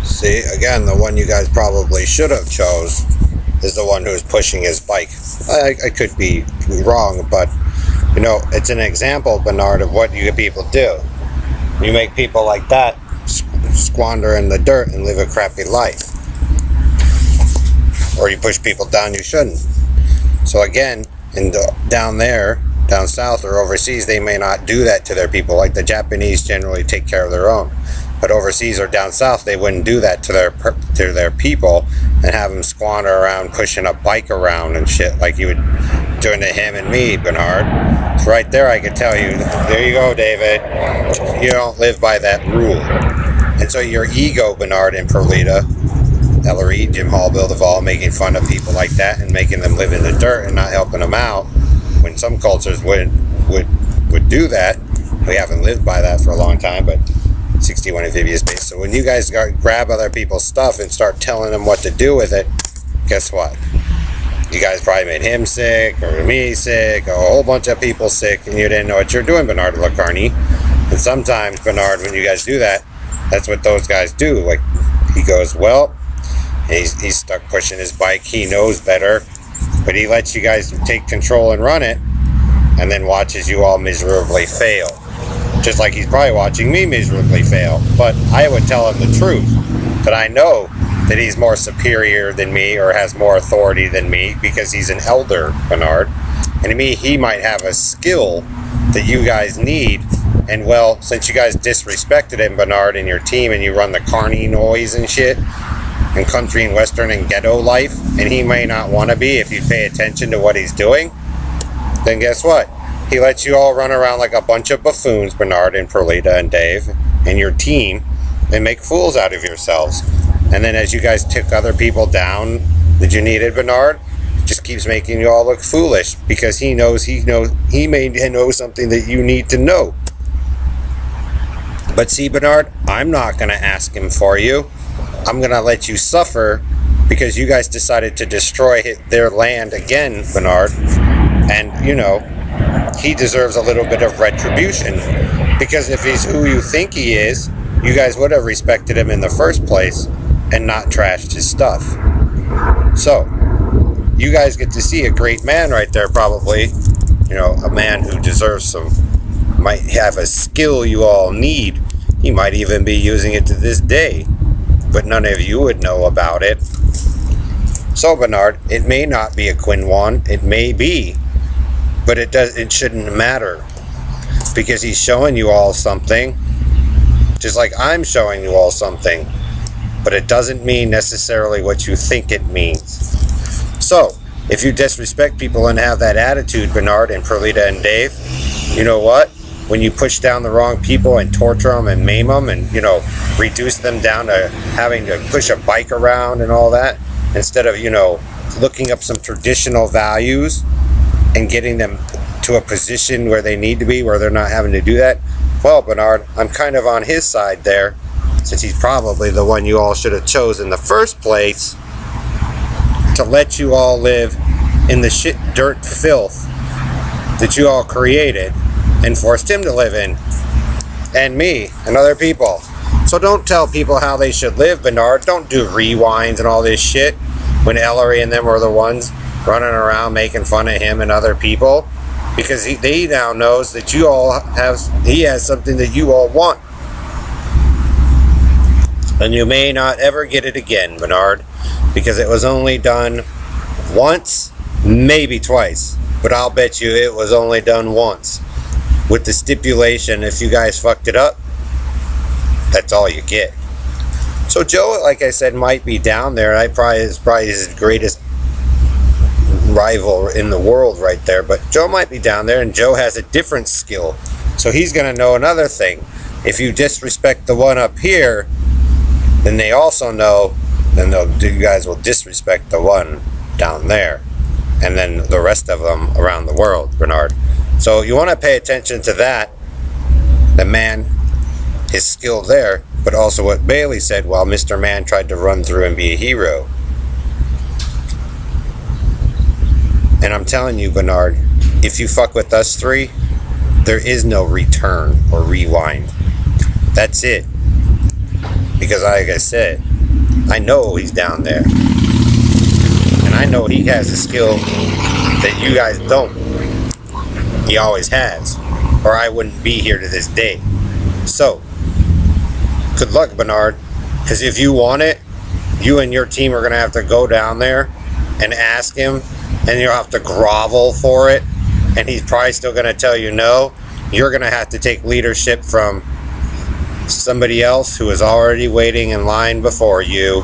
See, again, the one you guys probably should have chose is the one who's pushing his bike. I could be wrong, but you know, it's an example, Bernard, of what you people do. You make people like that squander in the dirt and live a crappy life. Or you push people down you shouldn't. So again, down there, down south or overseas, they may not do that to their people. Like the Japanese generally take care of their own. But overseas or down south, they wouldn't do that to their people and have them squander around pushing a bike around and shit like you would doing to him and me, Bernard. So right there, I could tell you, there you go, David. You don't live by that rule. And so your ego, Bernard and Perlita, Ellery, Jim Hall, Bill Duvall, making fun of people like that and making them live in the dirt and not helping them out, when some cultures would do that. We haven't lived by that for a long time, but 61 amphibious base. So when you guys grab other people's stuff and start telling them what to do with it, guess what? You guys probably made him sick, or me sick, a whole bunch of people sick, and you didn't know what you're doing, Bernard Lacarni. And sometimes, Bernard, when you guys do that, that's what those guys do. Like, he goes, well, he's stuck pushing his bike, he knows better, but he lets you guys take control and run it, and then watches you all miserably fail. Just like he's probably watching me miserably fail. But I would tell him the truth, that I know that he's more superior than me or has more authority than me because he's an elder, Bernard. And to me, he might have a skill that you guys need. And well, since you guys disrespected him, Bernard, and your team, and you run the carny noise and shit, and country and western and ghetto life, and he may not want to be if you pay attention to what he's doing, then guess what? He lets you all run around like a bunch of buffoons, Bernard and Perlita and Dave, and your team, and make fools out of yourselves. And then as you guys took other people down that you needed, Bernard, it just keeps making you all look foolish because he may know something that you need to know. But see, Bernard, I'm not going to ask him for you. I'm going to let you suffer because you guys decided to destroy their land again, Bernard. And, you know, he deserves a little bit of retribution because if he's who you think he is, you guys would have respected him in the first place and not trashed his stuff. So, you guys get to see a great man right there, probably. You know, a man who deserves might have a skill you all need. He might even be using it to this day, but none of you would know about it. So, Bernard, it may not be a Quinwan, it may be, but it shouldn't matter because he's showing you all something, just like I'm showing you all something, but it doesn't mean necessarily what you think it means. So, if you disrespect people and have that attitude, Bernard and Perlita and Dave, you know what? When you push down the wrong people and torture them and maim them and, you know, reduce them down to having to push a bike around and all that, instead of, you know, looking up some traditional values and getting them to a position where they need to be, where they're not having to do that, well, Bernard, I'm kind of on his side there, since he's probably the one you all should have chosen in the first place to let you all live in the shit, dirt, filth that you all created and forced him to live in, and me, and other people. So don't tell people how they should live, Bernard. Don't do rewinds and all this shit when Ellery and them were the ones running around making fun of him and other people, because he now knows that he has something that you all want. And you may not ever get it again, Bernard, because it was only done once, maybe twice, but I'll bet you it was only done once, with the stipulation if you guys fucked it up, that's all you get. So Joe, like I said, might be down there. I probably is his greatest rival in the world right there, but Joe might be down there, and Joe has a different skill, so he's going to know another thing. If you disrespect the one up here, then they also know, then you guys will disrespect the one down there, and then the rest of them around the world, Bernard. So you want to pay attention to that, the man, his skill there, but also what Bailey said while Mr. Man tried to run through and be a hero. And I'm telling you, Bernard, if you fuck with us three, there is no return or rewind. That's it. Because like I said, I know he's down there. And I know he has a skill that you guys don't. He always has. Or I wouldn't be here to this day. So, good luck, Bernard. Because if you want it, you and your team are going to have to go down there and ask him. And you'll have to grovel for it. And he's probably still going to tell you no. You're going to have to take leadership from somebody else who is already waiting in line before you